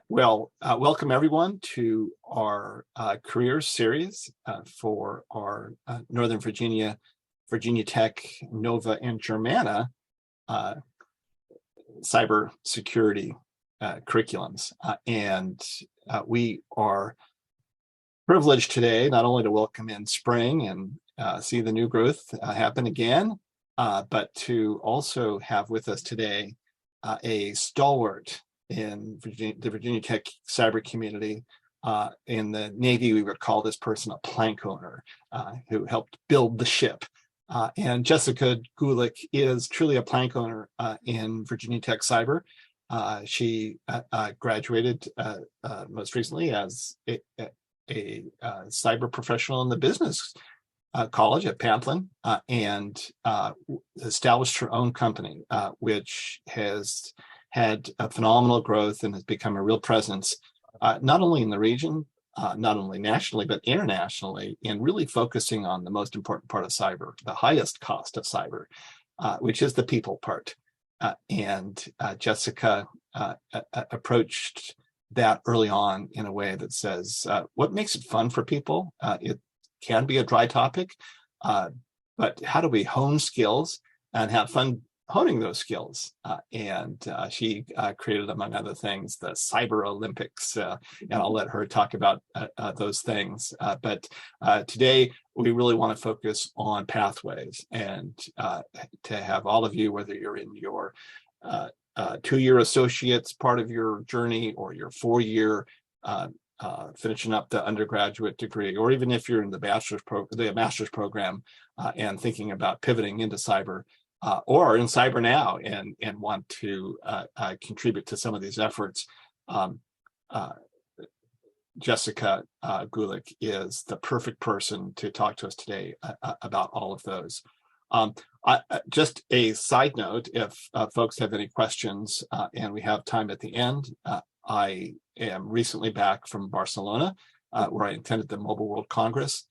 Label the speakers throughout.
Speaker 1: Welcome everyone to our careers series for our Northern Virginia Tech, Nova, and Germana cybersecurity curriculums. We are privileged today not only to welcome in spring and see the new growth happen again, but to also have with us today a stalwart in the Virginia Tech cyber community. In the Navy, we would call this person a plank owner who helped build the ship. And Jessica Gulick is truly a plank owner in Virginia Tech Cyber. She graduated most recently as a cyber professional in the business college at Pamplin and established her own company, which has had a phenomenal growth and has become a real presence, not only in the region, not only nationally, but internationally, and really focusing on the most important part of cyber, the highest cost of cyber, which is the people part. Jessica approached that early on in a way that says, what makes it fun for people? It can be a dry topic, but how do we hone skills and have fun honing those skills? She created, among other things, the Cyber Olympics, and I'll let her talk about those things. But today, we really want to focus on pathways and to have all of you, whether you're in your 2-year associates part of your journey or your 4-year finishing up the undergraduate degree, or even if you're in the master's program and thinking about pivoting into cyber, or in cyber now and want to contribute to some of these efforts. Jessica Gulick is the perfect person to talk to us today about all of those. Just a side note, if folks have any questions and we have time at the end, I am recently back from Barcelona, where I attended the Mobile World Congress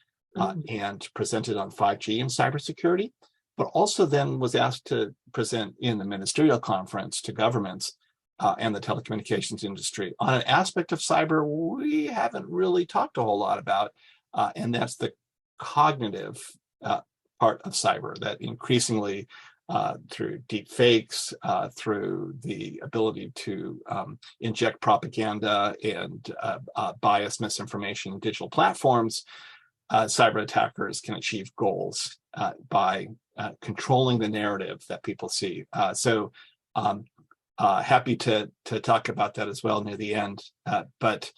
Speaker 1: and presented on 5G and cybersecurity, but also then was asked to present in the ministerial conference to governments and the telecommunications industry on an aspect of cyber we haven't really talked a whole lot about, and that's the cognitive part of cyber that increasingly through deep fakes, through the ability to inject propaganda and bias misinformation in digital platforms, cyber attackers can achieve goals by controlling the narrative that people see. So happy to talk about that as well near the end, but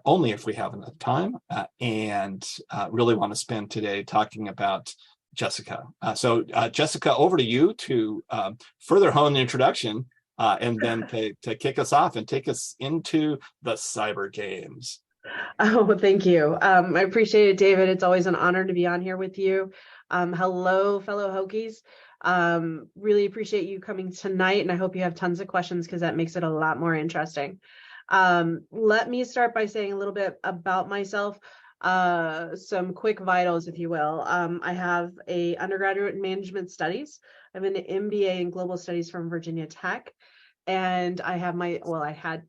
Speaker 1: only if we have enough time, and really want to spend today talking about Jessica. So Jessica, over to you to further hone the introduction and then to kick us off and take us into the cyber games.
Speaker 2: Oh, thank you. I appreciate it, David. It's always an honor to be on here with you. Hello, fellow Hokies. Really appreciate you coming tonight, and I hope you have tons of questions because that makes it a lot more interesting. Let me start by saying a little bit about myself, some quick vitals, if you will. I have a undergraduate in management studies. I have an MBA in global studies from Virginia Tech. And I have I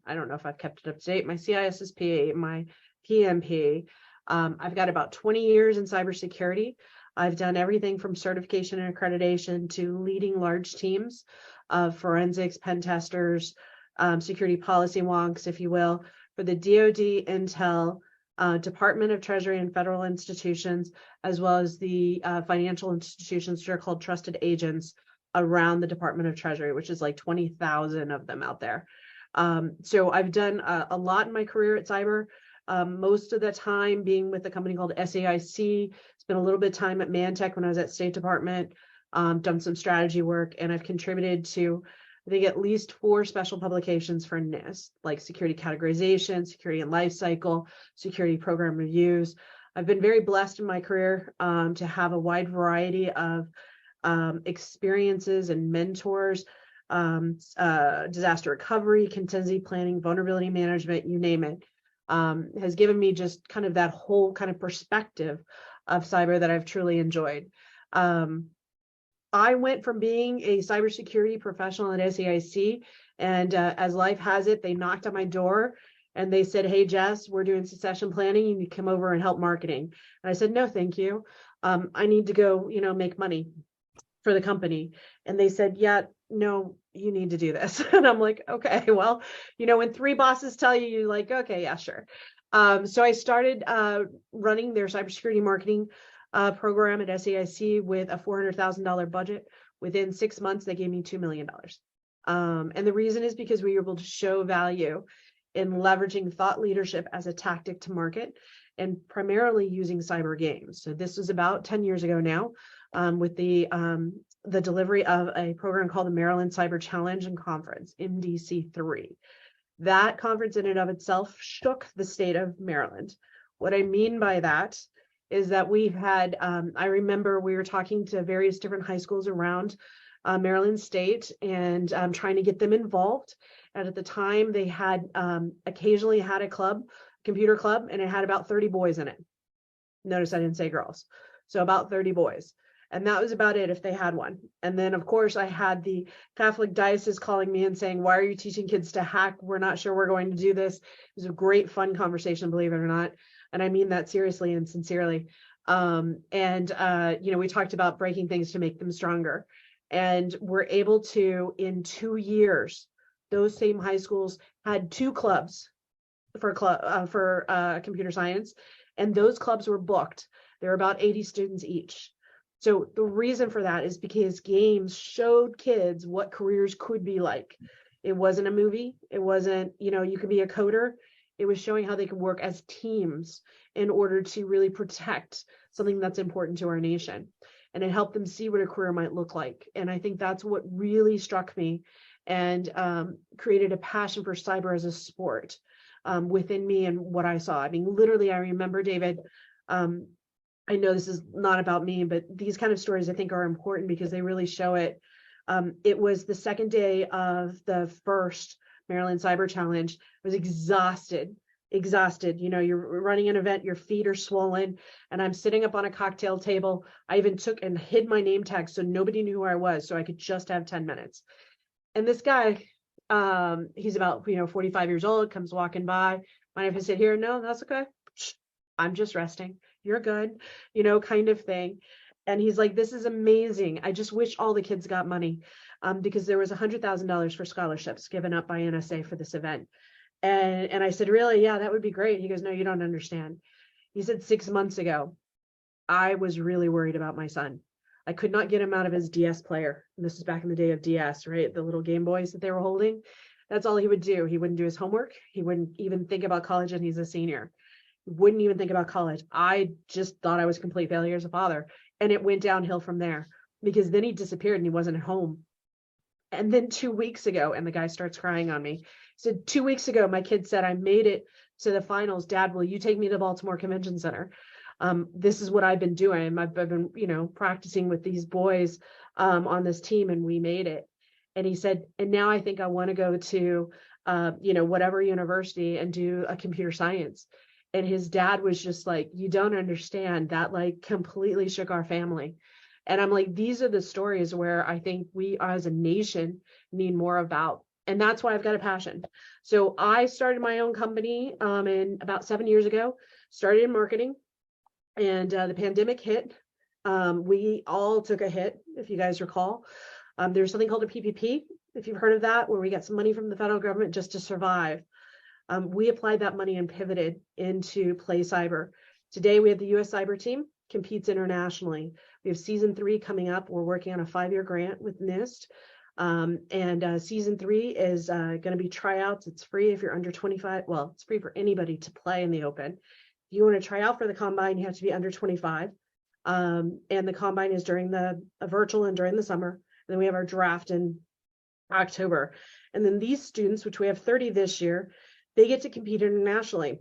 Speaker 2: don't know if I've kept it up to date, my CISSP, my PMP. I've got about 20 years in cybersecurity. I've done everything from certification and accreditation to leading large teams of forensics, pen testers, security policy wonks, if you will, for the DoD, Intel, Department of Treasury and federal institutions, as well as the financial institutions that are called trusted agents around the Department of Treasury, which is like 20,000 of them out there. So I've done a lot in my career at cyber, most of the time being with a company called SAIC. Spent a little bit of time at Mantech when I was at State Department, done some strategy work, and I've contributed to, I think, at least 4 special publications for NIST, like security categorization, security and lifecycle, security program reviews. I've been very blessed in my career to have a wide variety of experiences and mentors, disaster recovery, contingency planning, vulnerability management, you name it, has given me just kind of that whole kind of perspective of cyber that I've truly enjoyed. I went from being a cybersecurity professional at SAIC, and as life has it, they knocked on my door and they said, "Hey, Jess, we're doing succession planning. You need to come over and help marketing." And I said, "No, thank you. I need to go, make money for the company." And they said, "Yeah, no, you need to do this." And I'm like, "Okay, well, when three bosses tell you, you're like, okay, yeah, sure." So I started running their cybersecurity marketing program at SAIC with a $400,000 budget. Within 6 months, they gave me $2 million. And the reason is because we were able to show value in leveraging thought leadership as a tactic to market, and primarily using cyber games. So this was about 10 years ago now, with the delivery of a program called the Maryland Cyber Challenge and Conference, MDC3. That conference in and of itself shook the state of Maryland. What I mean by that is that we've had, I remember we were talking to various different high schools around Maryland State and trying to get them involved. And at the time, they had occasionally had a club, computer club, and it had about 30 boys in it. Notice I didn't say girls. So about 30 boys. And that was about it if they had one. And then, of course, I had the Catholic diocese calling me and saying, "Why are you teaching kids to hack? We're not sure we're going to do this." It was a great, fun conversation, believe it or not. And I mean that seriously and sincerely. We talked about breaking things to make them stronger. And we're able to, in 2 years, those same high schools had 2 clubs for computer science, and those clubs were booked. There were about 80 students each. So the reason for that is because games showed kids what careers could be like. It wasn't a movie. It wasn't, you could be a coder. It was showing how they could work as teams in order to really protect something that's important to our nation. And it helped them see what a career might look like. And I think that's what really struck me and created a passion for cyber as a sport within me and what I saw. I mean, literally, I remember, David, I know this is not about me, but these kind of stories I think are important because they really show it. It was the second day of the first Maryland Cyber Challenge. I was exhausted. You're running an event, your feet are swollen, and I'm sitting up on a cocktail table. I even took and hid my name tag so nobody knew who I was, so I could just have 10 minutes. And this guy, he's about 45 years old, comes walking by. Mind if I sit here? No, that's okay. I'm just resting. You're good, kind of thing. And he's like, "This is amazing. I just wish all the kids got money," because there was $100,000 for scholarships given up by NSA for this event. And I said, "Really? Yeah, that would be great." He goes, "No, you don't understand." He said, 6 months ago, I was really worried about my son. I could not get him out of his DS player. And this is back in the day of DS, right? The little Game Boys that they were holding. That's all he would do. He wouldn't do his homework. He wouldn't even think about college, and he's a senior. Wouldn't even think about college. I just thought I was a complete failure as a father. And it went downhill from there because then he disappeared and he wasn't at home. And then 2 weeks ago, and the guy starts crying on me. So 2 weeks ago, my kid said, "I made it to the finals. Dad, will you take me to Baltimore Convention Center? This is what I've been doing. I've been, practicing with these boys on this team, and we made it." And he said, "And now I think I want to go to, whatever university and do a computer science." And his dad was just like, "You don't understand." That like completely shook our family. And I'm like, these are the stories where I think we as a nation need more about. And that's why I've got a passion. So I started my own company in about 7 years ago, started in marketing, and the pandemic hit. We all took a hit, if you guys recall. There's something called a PPP, if you've heard of that, where we got some money from the federal government just to survive. We applied that money and pivoted into Play Cyber. Today, we have the U.S. Cyber Team, competes internationally. We have season 3 coming up. We're working on a 5-year grant with NIST. Season 3 is going to be tryouts. It's free if you're under 25. Well, it's free for anybody to play in the open. If you want to try out for the combine, you have to be under 25. And the combine is during the virtual and during the summer. And then we have our draft in October. And then these students, which we have 30 this year, they get to compete internationally.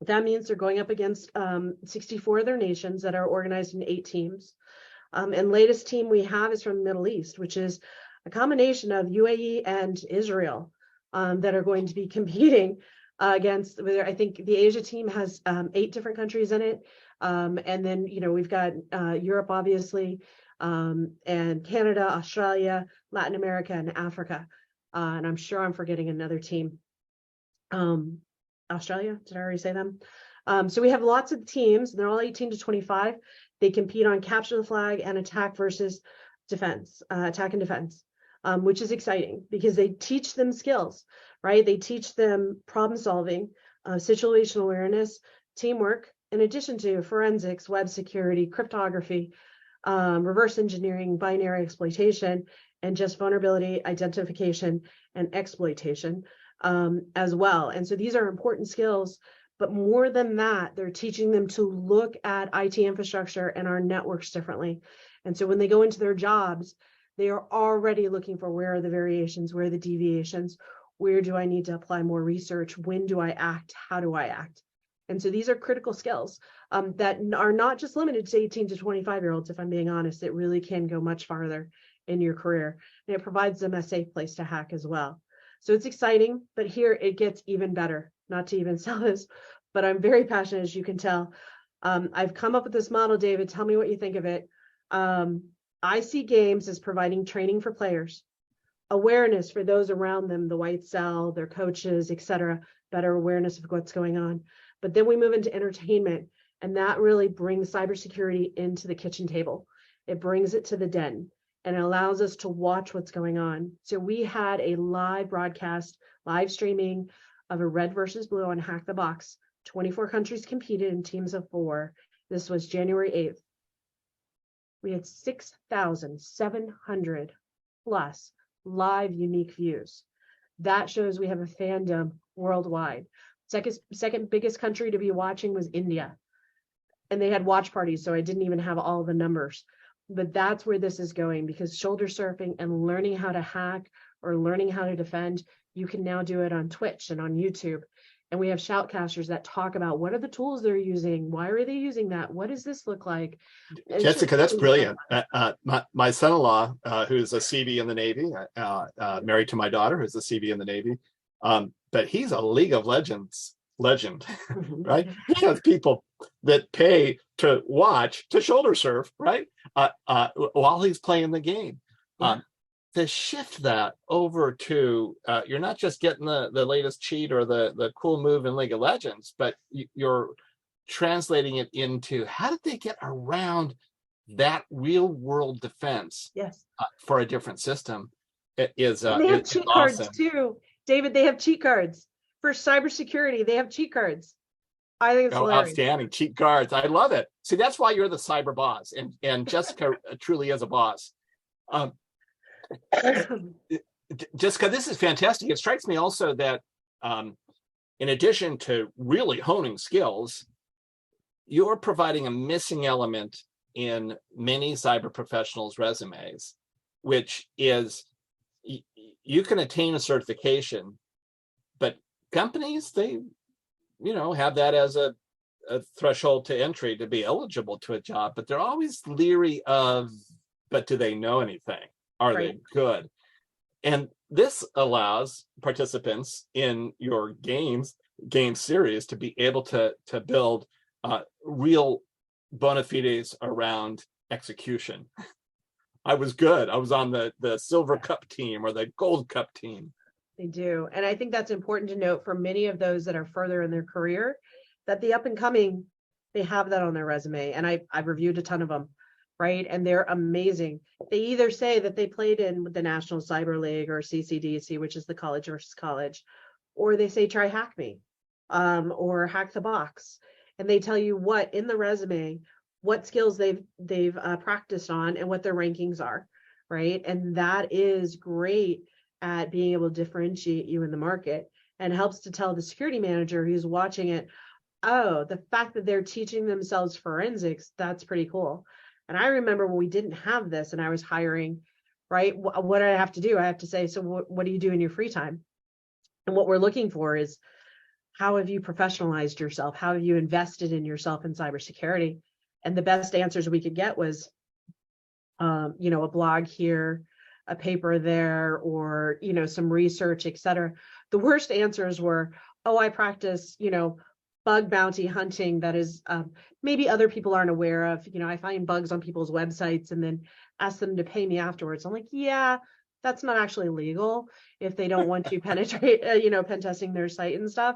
Speaker 2: That means they're going up against 64 other nations that are organized in 8 teams. And latest team we have is from the Middle East, which is a combination of UAE and Israel that are going to be competing against. I think the Asia team has 8 different countries in it. And then, we've got Europe, obviously. and Canada, Australia, Latin America, and Africa. And I'm sure I'm forgetting another team. Australia, did I already say them? So we have lots of teams, and they're all 18 to 25. They compete on capture the flag and attack versus defense, attack and defense, which is exciting because they teach them skills, right? They teach them problem solving, situational awareness, teamwork, in addition to forensics, web security, cryptography, reverse engineering, binary exploitation, and just vulnerability identification and exploitation as well. And so these are important skills, but more than that, they're teaching them to look at IT infrastructure and our networks differently. And so when they go into their jobs, they are already looking for where are the variations, where are the deviations, where do I need to apply more research, when do I act, how do I act? And so these are critical skills that are not just limited to 18 to 25-year-olds, if I'm being honest. It really can go much farther in your career. And it provides them a safe place to hack as well. So it's exciting, but here it gets even better. Not to even sell this, but I'm very passionate, as you can tell. I've come up with this model, David. Tell me what you think of it. I see games as providing training for players, awareness for those around them, the white cell, their coaches, etc., better awareness of what's going on. But then we move into entertainment, and that really brings cybersecurity into the kitchen table. It brings it to the den, and it allows us to watch what's going on. So we had a live broadcast, live streaming of a red versus blue on Hack the Box. 24 countries competed in teams of 4. This was January 8th. We had 6,700 plus live unique views. That shows we have a fandom worldwide. Second biggest country to be watching was India. And they had watch parties, so I didn't even have all the numbers. But that's where this is going, because shoulder surfing and learning how to hack or learning how to defend, you can now do it on Twitch and on YouTube. And we have shoutcasters that talk about what are the tools they're using, why are they using that, what does this look like? And
Speaker 1: Jessica, that's brilliant. My son-in-law, who's a CV in the Navy, married to my daughter, who's a CV in the Navy, but he's a League of Legends legend, right? He has people that pay to watch, to shoulder surf, right, while he's playing the game. To shift that over to, you're not just getting the latest cheat or the cool move in League of Legends, but you're translating it into how did they get around that real world defense for a different system. It is
Speaker 2: they have cheat cards
Speaker 1: awesome.
Speaker 2: too, David. They have cheat cards for cybersecurity. They have cheat cards. I think it's hilarious.
Speaker 1: Outstanding cheat cards. I love it. See, that's why you're the cyber boss, and Jessica truly is a boss. Jessica, this is fantastic. It strikes me also that in addition to really honing skills, you're providing a missing element in many cyber professionals' resumes, which is you can attain a certification, but companies, they have that as a threshold to entry to be eligible to a job, but they're always leery of, but do they know anything? Are they good? And this allows participants in your game series to be able to build real bona fides around execution. I was good. I was on the Silver Cup team or the Gold Cup team.
Speaker 2: They do. And I think that's important to note for many of those that are further in their career, that the up and coming, they have that on their resume. And I've reviewed a ton of them. Right. And they're amazing. They either say that they played in the National Cyber League or CCDC, which is the college versus college, or they say, try hack me, or hack the box. And they tell you what in the resume, what skills they've practiced on and what their rankings are. Right. And that is great at being able to differentiate you in the market, and helps to tell the security manager who's watching it, oh, the fact that they're teaching themselves forensics, that's pretty cool. And I remember when we didn't have this and I was hiring, right? What did I have to do? I have to say, so what do you do in your free time? And what we're looking for is, how have you professionalized yourself? How have you invested in yourself in cybersecurity? And the best answers we could get was, a blog here, a paper there, or, some research, et cetera. The worst answers were, oh, I practice, bug bounty hunting that is maybe other people aren't aware of. I find bugs on people's websites and then ask them to pay me afterwards. I'm like, yeah, that's not actually legal if they don't want to penetrate, pen testing their site and stuff.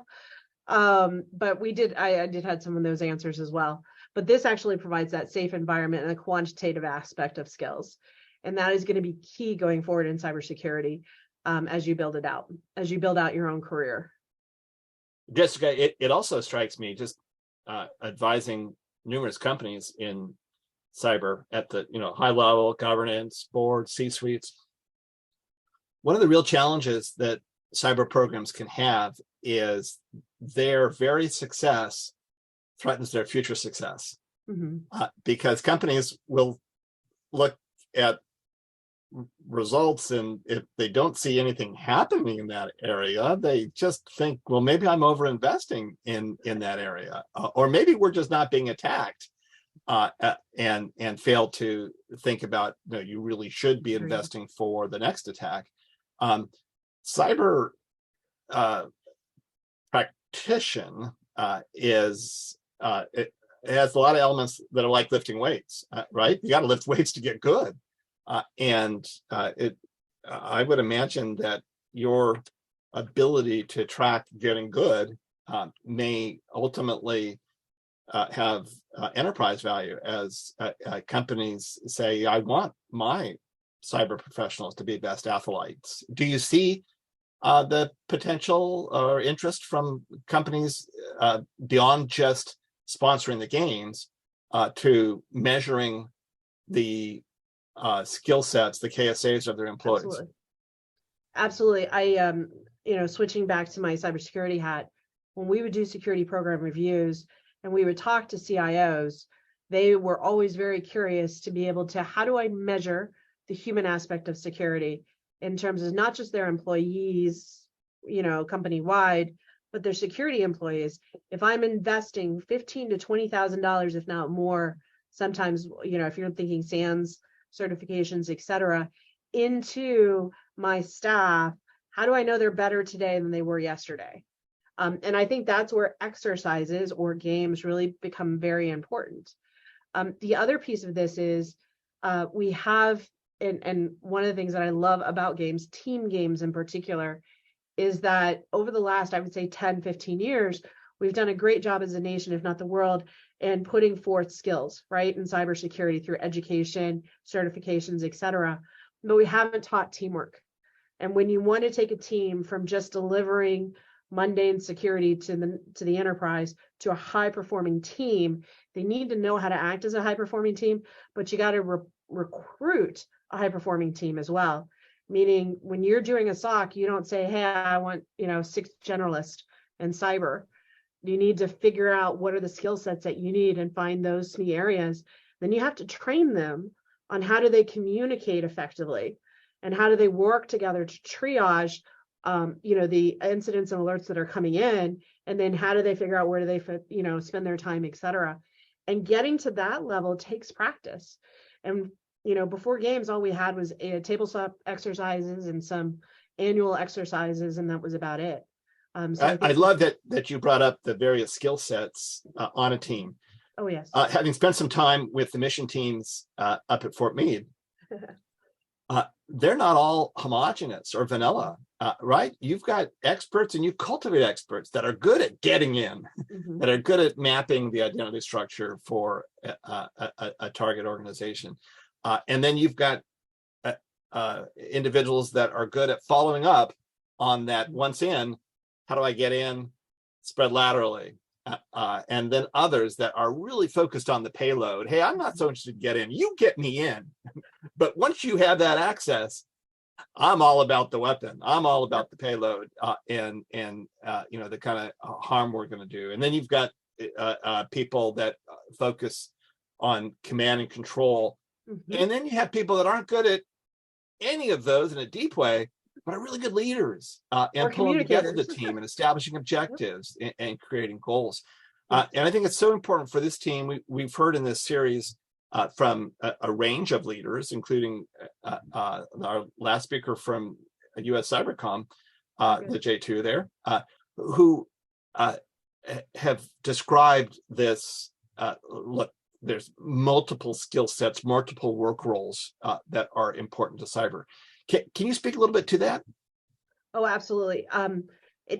Speaker 2: But I did had some of those answers as well. But this actually provides that safe environment and a quantitative aspect of skills. And that is going to be key going forward in cybersecurity as you build out your own career.
Speaker 1: Jessica, it also strikes me, just advising numerous companies in cyber at the high level governance, board, C-suites. One of the real challenges that cyber programs can have is their very success threatens their future success. Because companies will look at results, and if they don't see anything happening in that area, they just think, well, maybe I'm over investing in that area, or maybe we're just not being attacked, and fail to think about, you really should be investing for the next attack. Cyber practitioner it has a lot of elements that are like lifting weights, right? You got to lift weights to get good. I would imagine that your ability to track getting good may ultimately have enterprise value as companies say, I want my cyber professionals to be best athletes. Do you see the potential or interest from companies beyond just sponsoring the games to measuring the skill sets, the KSAs of their employees?
Speaker 2: Absolutely. I, switching back to my cybersecurity hat, when we would do security program reviews and we would talk to CIOs, they were always very curious to be able to, how do I measure the human aspect of security in terms of not just their employees, company wide, but their security employees. If I'm investing $15,000 to $20,000, if not more, sometimes, if you're thinking SANS certifications, et cetera, into my staff, how do I know they're better today than they were yesterday? And I think that's where exercises or games really become very important. The other piece of this is we have, and one of the things that I love about games, team games in particular, is that over the last, I would say 10, 15 years, we've done a great job as a nation, if not the world, in putting forth skills, right, in cybersecurity through education, certifications, et cetera. But we haven't taught teamwork. And when you want to take a team from just delivering mundane security to the enterprise to a high-performing team, they need to know how to act as a high-performing team, but you got to recruit a high-performing team as well. Meaning when you're doing a SOC, you don't say, hey, I want 6 generalists in cyber. You need to figure out what are the skill sets that you need and find those key areas. Then you have to train them on how do they communicate effectively and how do they work together to triage the incidents and alerts that are coming in, and then how do they figure out where do they spend their time, et cetera. And getting to that level takes practice. And before games, all we had was tabletop exercises and some annual exercises, and that was about it. So
Speaker 1: I love that you brought up the various skill sets on a team.
Speaker 2: Oh, yes.
Speaker 1: Having spent some time with the mission teams up at Fort Meade, they're not all homogenous or vanilla, right? You've got experts and you cultivate experts that are good at getting in, that are good at mapping the identity structure for a target organization. And then you've got individuals that are good at following up on that once in, how do I get in, spread laterally? And then others that are really focused on the payload. Hey, I'm not so interested to get in. You get me in. But once you have that access, I'm all about the weapon. I'm all about the payload and the kind of harm we're going to do. And then you've got people that focus on command and control. And then you have people that aren't good at any of those in a deep way, but are really good leaders and pulling together the team and establishing objectives and creating goals. And I think it's so important for this team. We've heard in this series from a range of leaders, including our last speaker from US Cybercom, the J2 there, who have described this. Look, there's multiple skill sets, multiple work roles that are important to cyber. Can you speak a little bit to that?
Speaker 2: Oh, absolutely.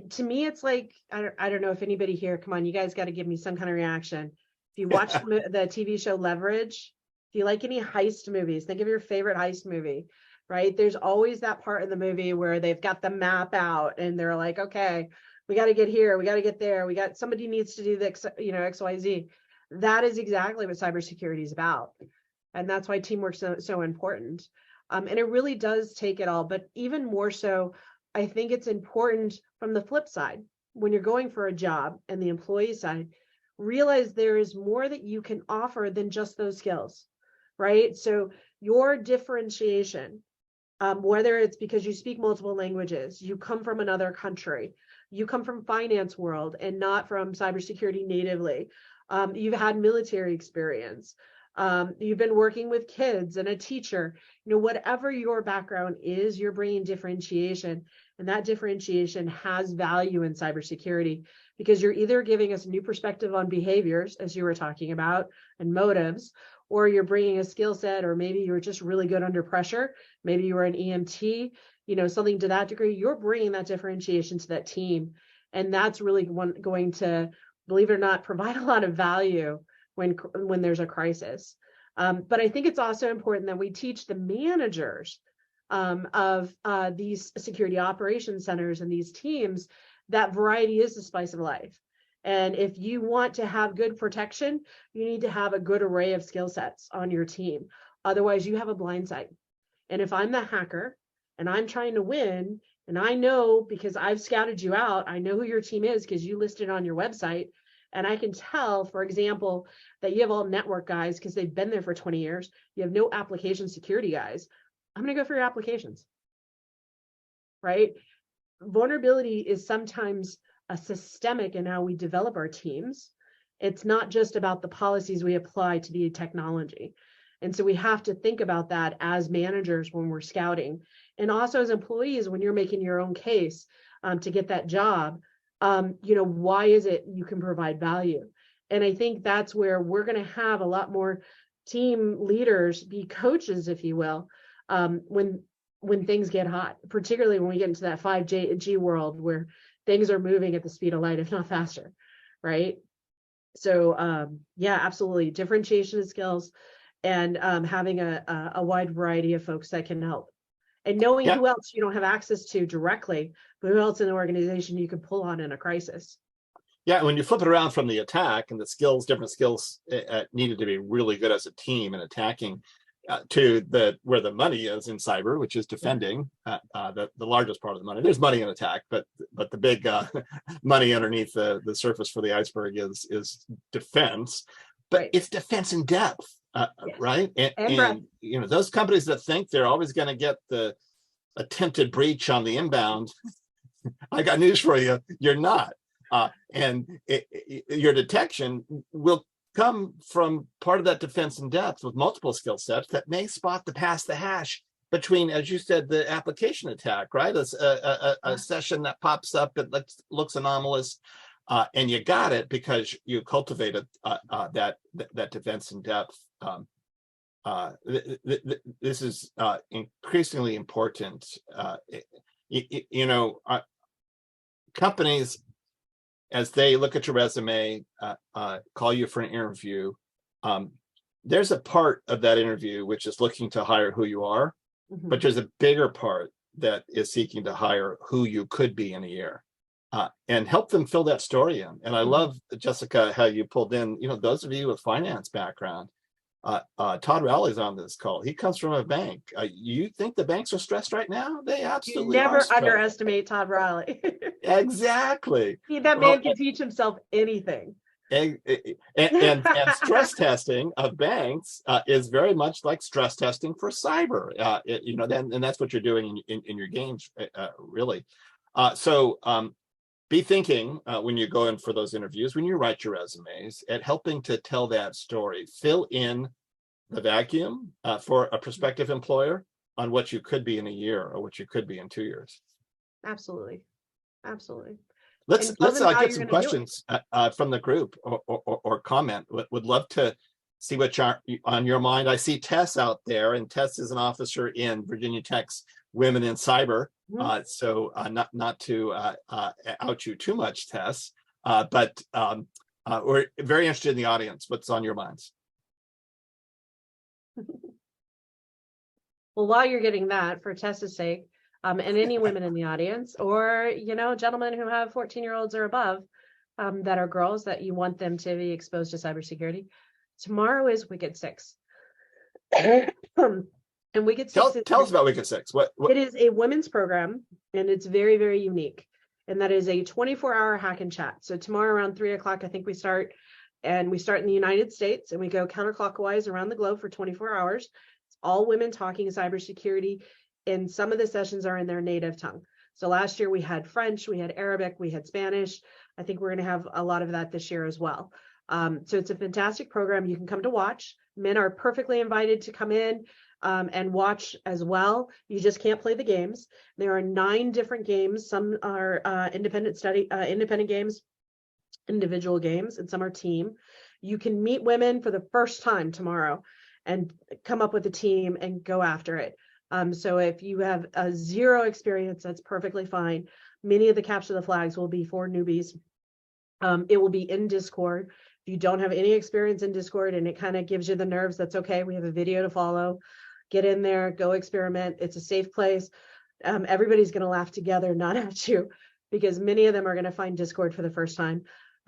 Speaker 2: To me, it's like, I don't know if anybody here, come on, you guys got to give me some kind of reaction. If you watch the TV show Leverage, if you like any heist movies, think of your favorite heist movie, right? There's always that part in the movie where they've got the map out and they're like, okay, we got to get here, we got to get there, somebody needs to do the, XYZ. That is exactly what cybersecurity is about. And that's why teamwork's so important. And it really does take it all, but even more so, I think it's important from the flip side, when you're going for a job and the employee side, realize there is more that you can offer than just those skills, right? So your differentiation, whether it's because you speak multiple languages, you come from another country, you come from finance world and not from cybersecurity natively, you've had military experience, you've been working with kids and a teacher, whatever your background is, you're bringing differentiation, and that differentiation has value in cybersecurity because you're either giving us a new perspective on behaviors, as you were talking about, and motives, or you're bringing a skill set, or maybe you're just really good under pressure. Maybe you were an EMT, something to that degree. You're bringing that differentiation to that team. And that's really going to, believe it or not, provide a lot of value when there's a crisis. But I think it's also important that we teach the managers of these security operations centers and these teams that variety is the spice of life. And if you want to have good protection, you need to have a good array of skill sets on your team. Otherwise, you have a blind site. And if I'm the hacker and I'm trying to win, and I know because I've scouted you out, I know who your team is because you listed on your website, and I can tell, for example, that you have all network guys because they've been there for 20 years. You have no application security guys. I'm going to go for your applications, right? Vulnerability is sometimes a systemic in how we develop our teams. It's not just about the policies we apply to the technology. And so we have to think about that as managers when we're scouting, and also as employees when you're making your own case to get that job. Why is it you can provide value? And I think that's where we're going to have a lot more team leaders be coaches, if you will, when things get hot, particularly when we get into that 5G world where things are moving at the speed of light, if not faster, right? So yeah, absolutely. Differentiation of skills and having a wide variety of folks that can help. And knowing who else you don't have access to directly, but who else in the organization you can pull on in a crisis.
Speaker 1: Yeah, when you flip it around from the attack and the skills, different skills needed to be really good as a team and attacking to where the money is in cyber, which is defending the largest part of the money. There's money in attack, but the big money underneath the surface for the iceberg is defense. But it's defense in depth. Right? And those companies that think they're always going to get the attempted breach on the inbound, I got news for you, you're not. And your detection will come from part of that defense in depth with multiple skill sets that may spot the pass the hash between, as you said, the application attack, right? A session that pops up, it looks anomalous. And you got it because you cultivated that defense in depth. This is increasingly important. Companies, as they look at your resume, call you for an interview, there's a part of that interview which is looking to hire who you are, but there's a bigger part that is seeking to hire who you could be in a year. And help them fill that story in. And I love, Jessica, how you pulled in, those of you with finance background. Todd Rowley's on this call. He comes from a bank. You think the banks are stressed right now? They absolutely
Speaker 2: are. You never
Speaker 1: stressed.
Speaker 2: Underestimate Todd Rowley.
Speaker 1: Exactly.
Speaker 2: That man can teach himself anything.
Speaker 1: And stress testing of banks is very much like stress testing for cyber. And that's what you're doing in your games, really. So be thinking when you go in for those interviews, when you write your resumes, at helping to tell that story. Fill in the vacuum for a prospective employer on what you could be in a year or what you could be in 2 years.
Speaker 2: Absolutely.
Speaker 1: Let's
Speaker 2: and tell them how
Speaker 1: get
Speaker 2: you're
Speaker 1: some
Speaker 2: going to do it.
Speaker 1: questions from the group or comment. Would love to see what's on your mind. I see Tess out there, and Tess is an officer in Virginia Tech's Women in Cyber. So not to out you too much, Tess, but we're very interested in the audience. What's on your minds?
Speaker 2: Well, while you're getting that, for Tessa's sake, and any women in the audience, or, gentlemen who have 14-year-olds or above, that are girls that you want them to be exposed to cybersecurity, tomorrow is Wicked 6. And Wicked 6
Speaker 1: tell us about Wicked 6. What?
Speaker 2: It is a women's program, and it's very, very unique. And that is a 24-hour hack and chat. So tomorrow around 3:00, I think we start, and we start in the United States, and we go counterclockwise around the globe for 24 hours. It's all women talking cybersecurity, and some of the sessions are in their native tongue. So last year we had French, we had Arabic, we had Spanish. I think we're going to have a lot of that this year as well. So it's a fantastic program. You can come to watch. Men are perfectly invited to come in and watch as well. You just can't play the games. There are 9 different games. Some are independent games, individual games, and some are team. You can meet women for the first time tomorrow and come up with a team and go after it. So if you have a 0 experience, that's perfectly fine. Many of the capture the flags will be for newbies. It will be in Discord. If you don't have any experience in Discord and it kind of gives you the nerves, that's okay. We have a video to follow. Get in there, go experiment. It's a safe place. Everybody's going to laugh together, not at you, because many of them are going to find Discord for the first time.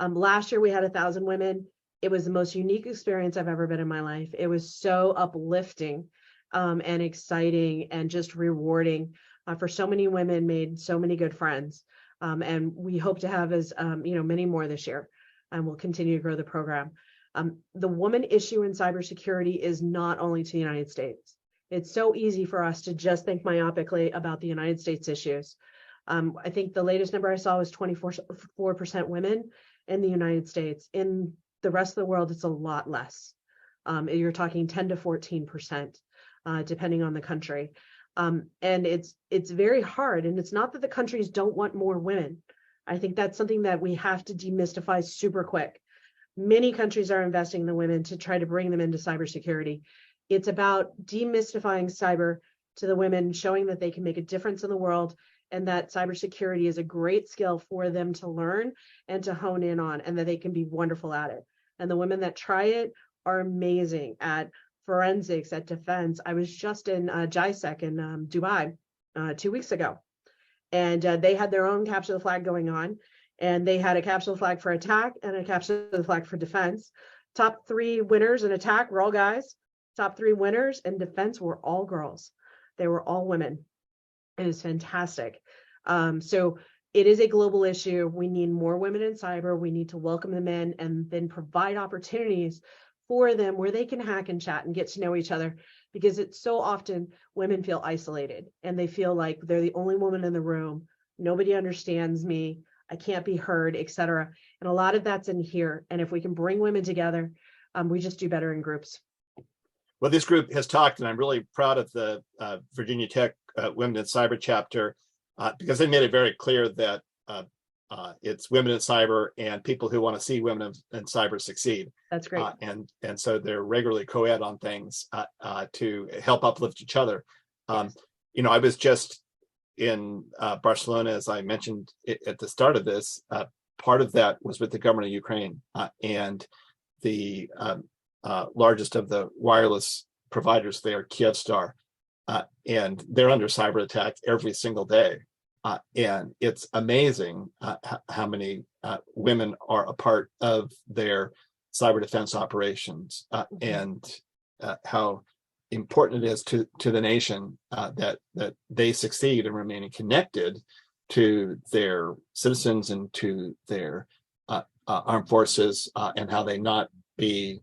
Speaker 2: Last year we had 1,000 women. It was the most unique experience I've ever been in my life. It was so uplifting and exciting and just rewarding for so many women, made so many good friends. And we hope to have many more this year, and we'll continue to grow the program. The woman issue in cybersecurity is not only to the United States. It's so easy for us to just think myopically about the United States issues. I think the latest number I saw was 24% women in the United States. In the rest of the world, it's a lot less. You're talking 10 to 14%, depending on the country. And it's very hard. And it's not that the countries don't want more women. I think that's something that we have to demystify super quick. Many countries are investing in the women to try to bring them into cybersecurity. It's about demystifying cyber to the women, showing that they can make a difference in the world, and that cybersecurity is a great skill for them to learn and to hone in on, and that they can be wonderful at it. And the women that try it are amazing at forensics, at defense. I was just in JISEC in Dubai 2 weeks ago, and they had their own capture the flag going on, and they had a capture the flag for attack and a capture the flag for defense. Top 3 winners in attack were all guys. Top 3 winners in defense were all girls. They were all women. It was fantastic. So it is a global issue. We need more women in cyber. We need to welcome them in and then provide opportunities for them where they can hack and chat and get to know each other, because it's so often women feel isolated and they feel like they're the only woman in the room. Nobody understands me. I can't be heard, etc. And a lot of that's in here. And if we can bring women together, we just do better in groups.
Speaker 1: Well, this group has talked, and I'm really proud of the Virginia Tech Women in Cyber chapter, because they made it very clear that it's women in cyber and people who want to see women in cyber succeed.
Speaker 2: That's great.
Speaker 1: And so they're regularly co-ed on things to help uplift each other. Yes. I was just in Barcelona, as I mentioned at the start of this. Part of that was with the government of Ukraine, and the largest of the wireless providers there, Kyivstar, and they're under cyber attack every single day. And it's amazing how many women are a part of their cyber defense operations, and how important it is to the nation that they succeed in remaining connected to their citizens and to their armed forces, and how they not be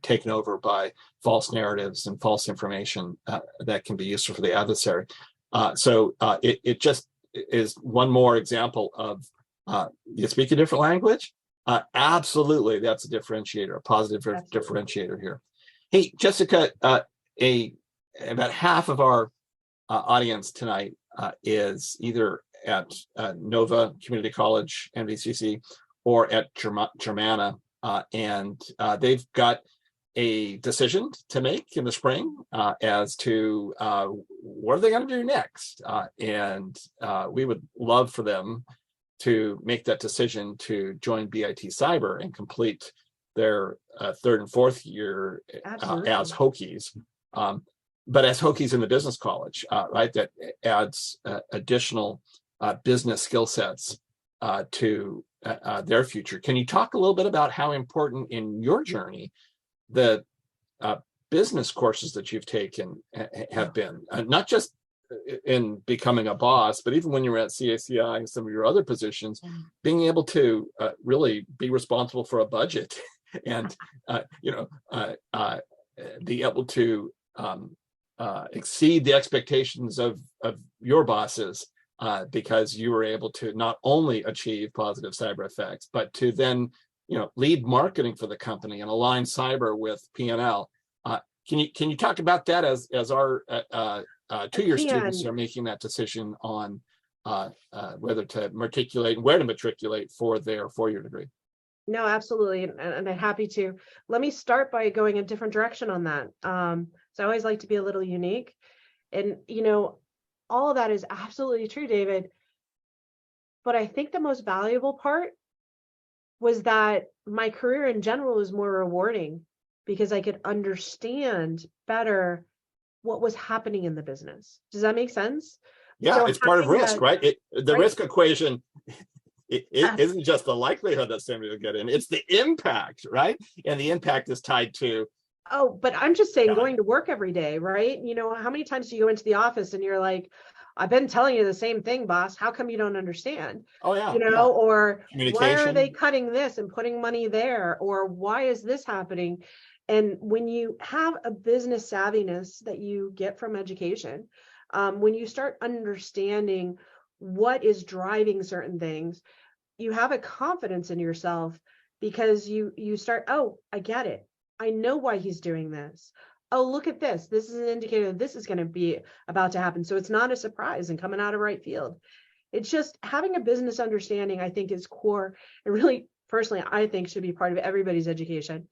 Speaker 1: taken over by false narratives and false information that can be useful for the adversary. So it just is one more example of you speak a different language. Absolutely, that's a differentiator, a positive differentiator here. Hey, Jessica, about half of our audience tonight is either at Nova Community College, NVCC, or at Germana, and they've got a decision to make in the spring as to what are they going to do next, and we would love for them to make that decision to join BIT Cyber and complete their third and fourth year as Hokies. But as Hokies in the business college, right, that adds additional business skill sets to their future. Can you talk a little bit about how important in your journey the business courses that you've taken have been, not just in becoming a boss, but even when you were at CACI and some of your other positions, being able to really be responsible for a budget and be able to exceed the expectations of your bosses because you were able to not only achieve positive cyber effects, but to then lead marketing for the company and align cyber with P&L. Can you talk about that as our 2-year students are making that decision on whether to matriculate and where to matriculate for their 4-year degree?
Speaker 2: No, absolutely, and I'm happy to. Let me start by going a different direction on that. So I always like to be a little unique, and all of that is absolutely true, David. But I think the most valuable part was that my career in general was more rewarding because I could understand better what was happening in the business. Does that make sense?
Speaker 1: Yeah, so it's part of risk, right? The risk equation it isn't just the likelihood that somebody will get in, it's the impact, right? And the impact is tied to.
Speaker 2: Oh, but I'm just saying going to work every day, right? How many times do you go into the office and you're like, I've been telling you the same thing, boss. How come you don't understand?
Speaker 1: Oh, yeah.
Speaker 2: Or why are they cutting this and putting money there? Or why is this happening? And when you have a business savviness that you get from education, when you start understanding what is driving certain things, you have a confidence in yourself because you start, oh, I get it. I know why he's doing this. Oh, look at this. This is an indicator that this is going to be about to happen. So it's not a surprise and coming out of right field. It's just having a business understanding, I think, is core. And really, personally, I think should be part of everybody's education.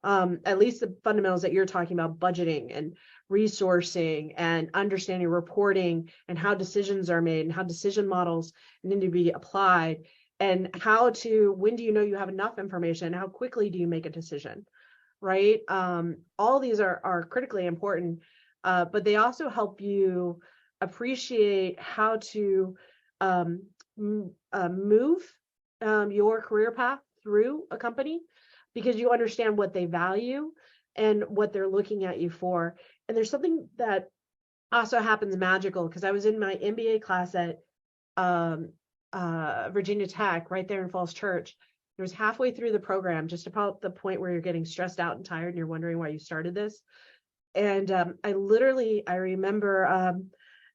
Speaker 2: At least the fundamentals that you're talking about, budgeting and resourcing and understanding reporting and how decisions are made and how decision models need to be applied and when do you know you have enough information? How quickly do you make a decision? Right? All these are critically important, but they also help you appreciate how to move your career path through a company because you understand what they value and what they're looking at you for. And there's something that also happens magical because I was in my MBA class at Virginia Tech right there in Falls Church. It was halfway through the program, just about the point where you're getting stressed out and tired and you're wondering why you started this. And I remember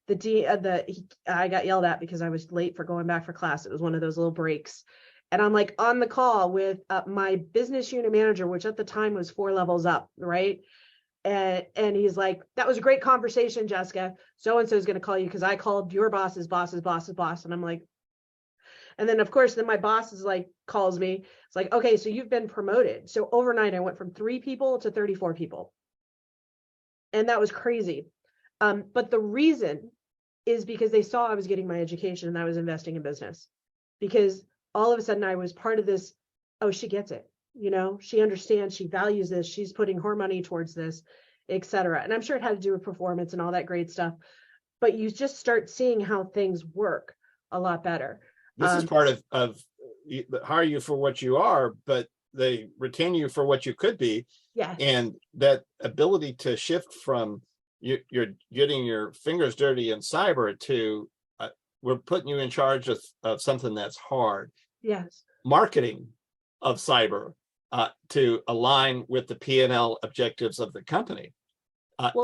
Speaker 2: I got yelled at because I was late for going back for class. It was one of those little breaks. And I'm like on the call with my business unit manager, which at the time was 4 levels up, right? And he's like, that was a great conversation, Jessica. So-and-so is going to call you because I called your boss's boss's boss's boss. And I'm like, and then of course, then my boss is like, calls me. It's like, okay, so you've been promoted. So overnight, I went from 3 people to 34 people. And that was crazy. But the reason is because they saw I was getting my education and I was investing in business. Because all of a sudden I was part of this, oh, she gets it. She understands, she values this, she's putting her money towards this, et cetera. And I'm sure it had to do with performance and all that great stuff. But you just start seeing how things work a lot better.
Speaker 1: This is part of hire you for what you are, but they retain you for what you could be.
Speaker 2: Yes.
Speaker 1: And that ability to shift from you're getting your fingers dirty in cyber to we're putting you in charge of something that's hard.
Speaker 2: Yes.
Speaker 1: Marketing of cyber to align with the P&L objectives of the company.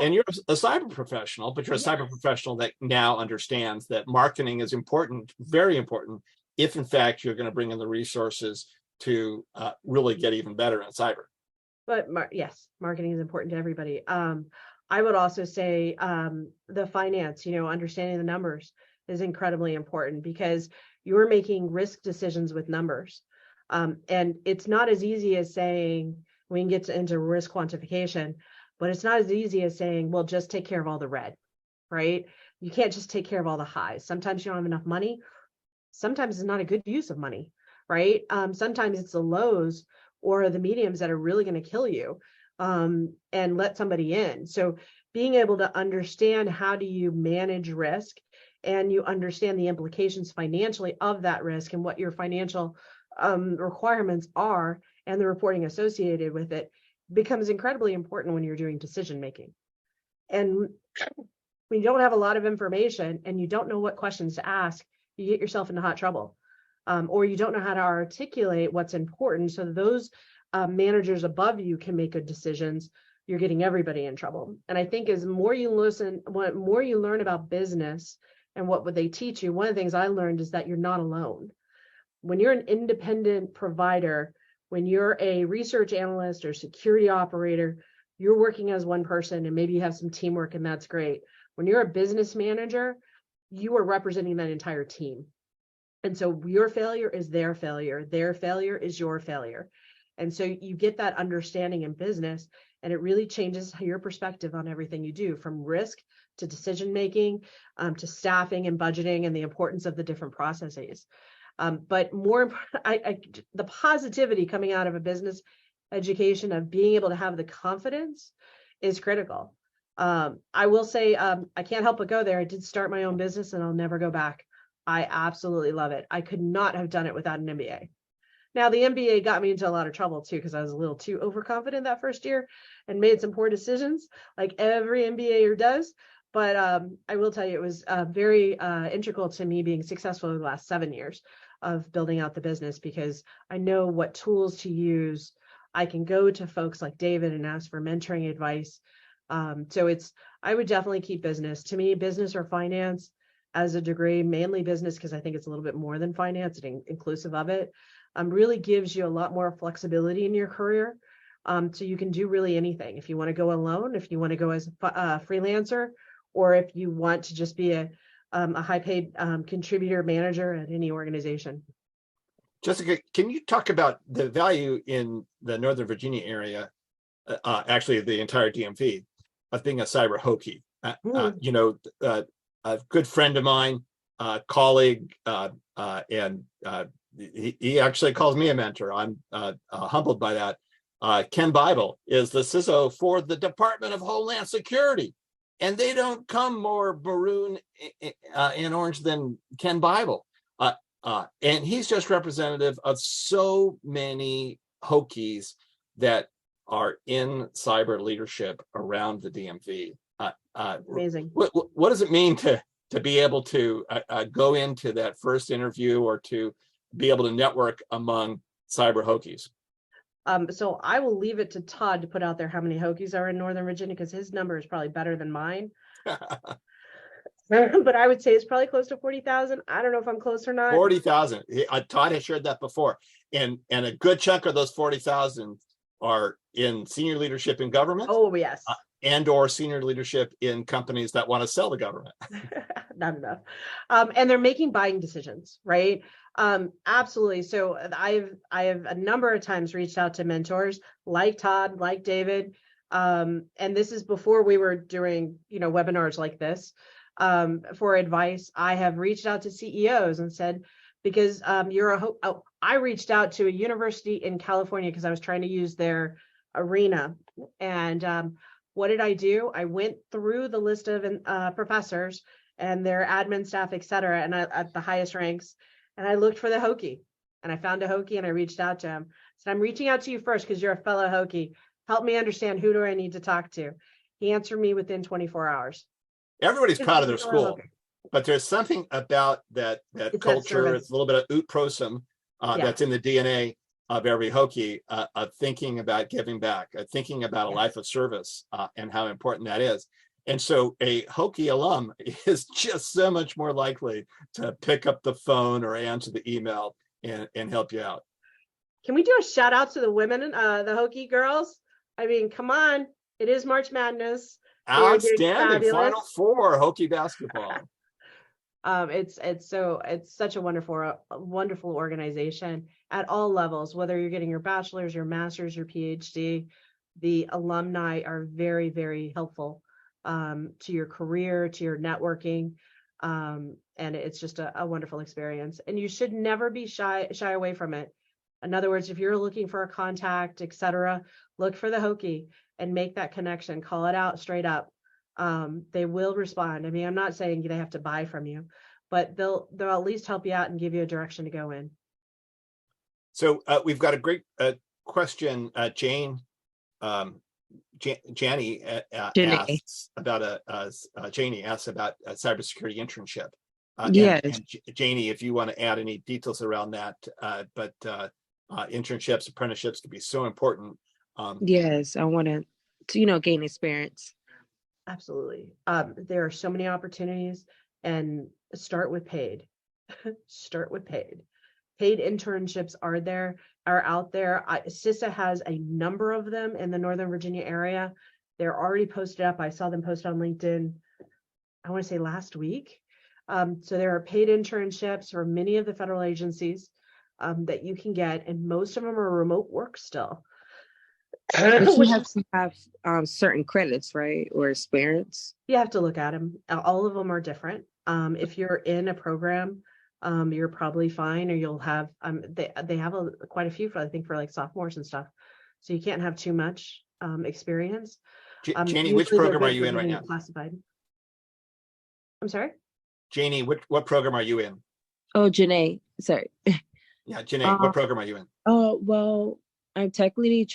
Speaker 1: And you're a cyber professional, but you're a cyber professional that now understands that marketing is important, very important, if in fact you're going to bring in the resources to really get even better in cyber.
Speaker 2: But yes, marketing is important to everybody. I would also say the finance, understanding the numbers. is incredibly important because you're making risk decisions with numbers. And it's not as easy as saying, we can get into risk quantification, but it's not as easy as saying, well, just take care of all the red, right? You can't just take care of all the highs. Sometimes you don't have enough money. Sometimes it's not a good use of money, right? Sometimes it's the lows or the mediums that are really going to kill you, and let somebody in. So being able to understand how do you manage risk, and you understand the implications financially of that risk and what your financial requirements are and the reporting associated with it becomes incredibly important when you're doing decision making. And when you don't have a lot of information and you don't know what questions to ask, you get yourself into hot trouble, or you don't know how to articulate what's important so those managers above you can make good decisions. You're getting everybody in trouble. And I think as more you listen, what more you learn about business and what would they teach you, one of the things I learned is that you're not alone. When you're an independent provider, when you're a research analyst or security operator, you're working as one person and maybe you have some teamwork and that's great. When you're a business manager, you are representing that entire team. And so your failure is their failure is your failure. And so you get that understanding in business, and it really changes your perspective on everything you do, from risk to decision making, to staffing and budgeting, and the importance of the different processes. But more, the positivity coming out of a business education of being able to have the confidence is critical. I will say, I can't help but go there. I did start my own business and I'll never go back. I absolutely love it. I could not have done it without an MBA. Now, the MBA got me into a lot of trouble too, because I was a little too overconfident that first year and made some poor decisions, like every MBAer does. But I will tell you, it was very integral to me being successful in the last 7 years of building out the business, because I know what tools to use. I can go to folks like David and ask for mentoring advice. So I would definitely keep business. To me, business or finance as a degree, mainly business, because I think it's a little bit more than finance and inclusive of it, really gives you a lot more flexibility in your career. So you can do really anything. If you want to go alone, if you want to go as a freelancer, or if you want to just be a high paid contributor manager at any organization.
Speaker 1: Jessica, can you talk about the value in the Northern Virginia area, actually the entire DMV, of being a cyber Hokie? A good friend of mine, colleague, and he actually calls me a mentor. I'm humbled by that. Ken Bible is the CISO for the Department of Homeland Security, and they don't come more maroon and orange than Ken Bible. And he's just representative of so many Hokies that are in cyber leadership around the DMV.
Speaker 2: Amazing.
Speaker 1: What does it mean to be able to go into that first interview, or to be able to network among cyber Hokies?
Speaker 2: So I will leave it to Todd to put out there how many Hokies are in Northern Virginia, because his number is probably better than mine. But I would say it's probably close to 40,000. I don't know if I'm close or not.
Speaker 1: 40,000. Todd has shared that before. And a good chunk of those 40,000 are in senior leadership in government.
Speaker 2: Oh, yes.
Speaker 1: And or senior leadership in companies that want to sell the government.
Speaker 2: Not enough. And they're making buying decisions, right? Absolutely. So I have a number of times reached out to mentors like Todd, like David. And this is before we were doing, webinars like this. For advice. I have reached out to CEOs and said, because I reached out to a university in California because I was trying to use their arena. And what did I do? I went through the list of professors and their admin staff, et cetera, and at the highest ranks, and I looked for the Hokie, and I found a Hokie and I reached out to him. So I'm reaching out to you first because you're a fellow Hokie. Help me understand, who do I need to talk to? He answered me within 24 hours.
Speaker 1: Everybody's proud of their school, but there's something about that culture. It's a little bit of ut prosum that's in the DNA of every Hokie, of thinking about giving back, thinking about a life of service, and how important that is. And so a Hokie alum is just so much more likely to pick up the phone or answer the email and help you out.
Speaker 2: Can we do a shout out to the women, the Hokie girls? I mean, come on, it is March Madness.
Speaker 1: Outstanding. Final Four Hokie basketball.
Speaker 2: It's such a wonderful organization at all levels, whether you're getting your bachelor's, your master's, your PhD. The alumni are very, very helpful to your career, to your networking. And it's just a wonderful experience. And you should never be shy away from it. In other words, if you're looking for a contact, etc., look for the Hokie and make that connection. Call it out straight up. They will respond. I mean, I'm not saying they have to buy from you, but they'll at least help you out and give you a direction to go in.
Speaker 1: So we've got a great question. Janie asks about Janie asks about a cybersecurity internship.
Speaker 3: Yes.
Speaker 1: And Janie, if you want to add any details around that, but internships, apprenticeships can be so important.
Speaker 3: Yes, I want to gain experience.
Speaker 2: Absolutely. There are so many opportunities, and start with paid. Start with paid. Paid internships are out there. CISA has a number of them in the Northern Virginia area. They're already posted up. I saw them posted on LinkedIn, I want to say last week. So there are paid internships for many of the federal agencies that you can get, and most of them are remote work still.
Speaker 3: But you have to have certain credits, right, or experience?
Speaker 2: You have to look at them. All of them are different. If you're in a program, you're probably fine, or you'll have they have quite a few for, I think, for like sophomores and stuff. So you can't have too much experience.
Speaker 1: Janie, which program are you in right now?
Speaker 2: Classified. I'm sorry?
Speaker 1: Janie, what program are you in?
Speaker 3: Oh, Janae, sorry.
Speaker 1: Yeah, Janae, what program are you in?
Speaker 3: Oh, well, I'm technically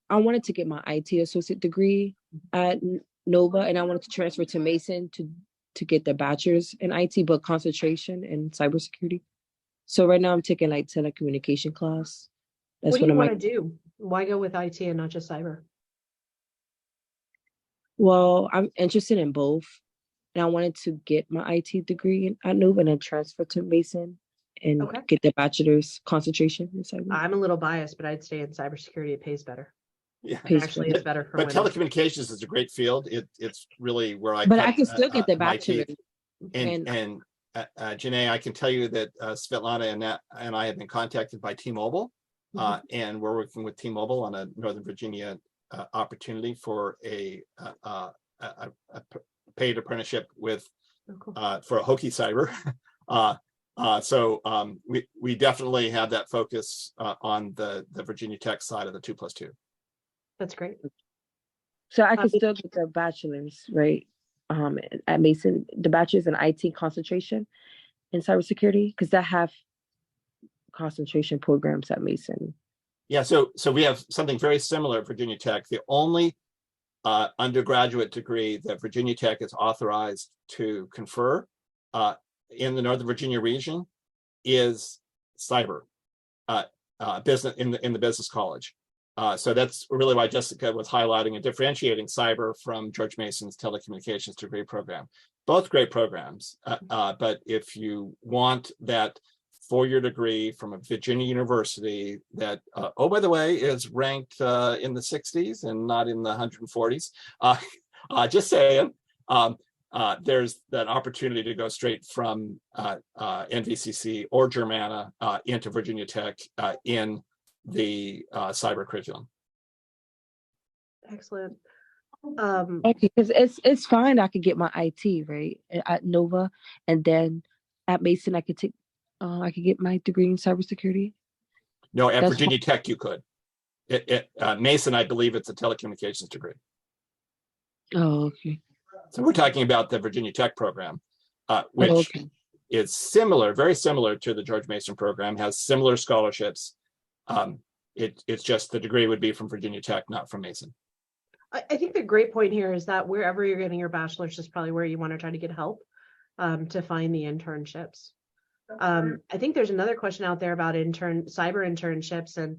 Speaker 3: I wanted to get my IT associate degree at Nova, and I wanted to transfer to Mason to get the bachelor's in IT, but concentration in cybersecurity. So right now I'm taking like telecommunication class.
Speaker 2: What do you want to do? Why go with IT and not just cyber?
Speaker 3: Well, I'm interested in both. And I wanted to get my IT degree at Nova and then transfer to Mason and get the bachelor's concentration in cyber.
Speaker 2: I'm a little biased, but I'd stay in cybersecurity. It pays better.
Speaker 1: Yeah,
Speaker 2: actually, it's better for
Speaker 1: women. But telecommunications is a great field. It's really where I.
Speaker 3: But I can still get the bachelor's.
Speaker 1: And Janae, I can tell you that Svetlana and I have been contacted by T-Mobile, and we're working with T-Mobile on a Northern Virginia opportunity for a paid apprenticeship with for a Hokie Cyber. So we definitely have that focus on the Virginia Tech side of the 2+2.
Speaker 2: That's great.
Speaker 3: So I can still get the bachelor's, right? At Mason, the bachelor's in IT concentration in cybersecurity, because I have concentration programs at Mason.
Speaker 1: Yeah, so we have something very similar at Virginia Tech. The only undergraduate degree that Virginia Tech is authorized to confer in the Northern Virginia region is cyber business in the business college. So that's really why Jessica was highlighting and differentiating cyber from George Mason's telecommunications degree program. Both great programs, but if you want that four-year degree from a Virginia university that, oh, by the way, is ranked in the 60s and not in the 140s, just saying, there's that opportunity to go straight from NVCC or Germana into Virginia Tech in the cyber curriculum.
Speaker 2: Excellent.
Speaker 3: Okay, because it's fine. I could get my IT right at Nova, and then at Mason I could get my degree in cybersecurity.
Speaker 1: No, at Virginia Tech you could. Mason, I believe it's a telecommunications degree.
Speaker 3: Oh, okay.
Speaker 1: So we're talking about the Virginia Tech program, which is similar, very similar to the George Mason program, has similar scholarships. It's just the degree would be from Virginia Tech, not from Mason.
Speaker 2: I think the great point here is that wherever you're getting your bachelor's is probably where you want to try to get help to find the internships. I think there's another question out there about cyber internships, and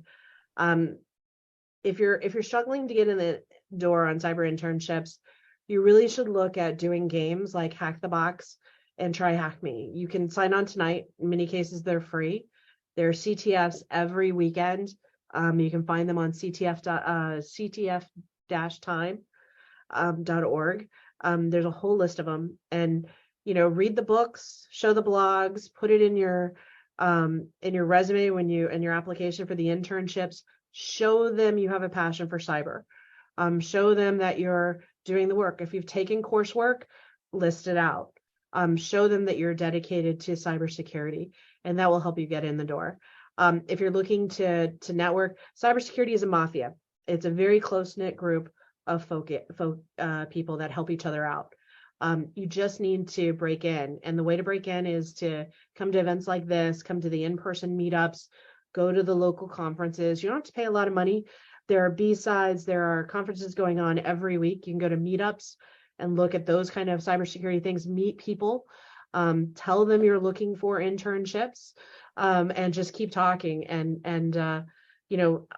Speaker 2: if you're struggling to get in the door on cyber internships, you really should look at doing games like Hack the Box and Try Hack Me. You can sign on tonight. In many cases, they're free. There are CTFs every weekend. You can find them on CTF-time.org. There's a whole list of them, and read the books, show the blogs, put it in your resume when you in your application for the internships. Show them you have a passion for cyber. Show them that you're doing the work. If you've taken coursework, list it out. Show them that you're dedicated to cybersecurity, and that will help you get in the door. If you're looking to network, cybersecurity is a mafia. It's a very close-knit group of people that help each other out. You just need to break in. And the way to break in is to come to events like this, come to the in-person meetups, go to the local conferences. You don't have to pay a lot of money. There are B-sides, there are conferences going on every week. You can go to meetups and look at those kind of cybersecurity things, meet people, tell them you're looking for internships, and just keep talking. And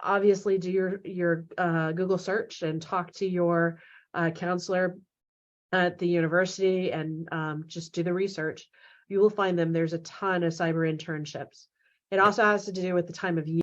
Speaker 2: obviously do your Google search and talk to your counselor at the university, and just do the research. You will find them. There's a ton of cyber internships. It also has to do with the time of year.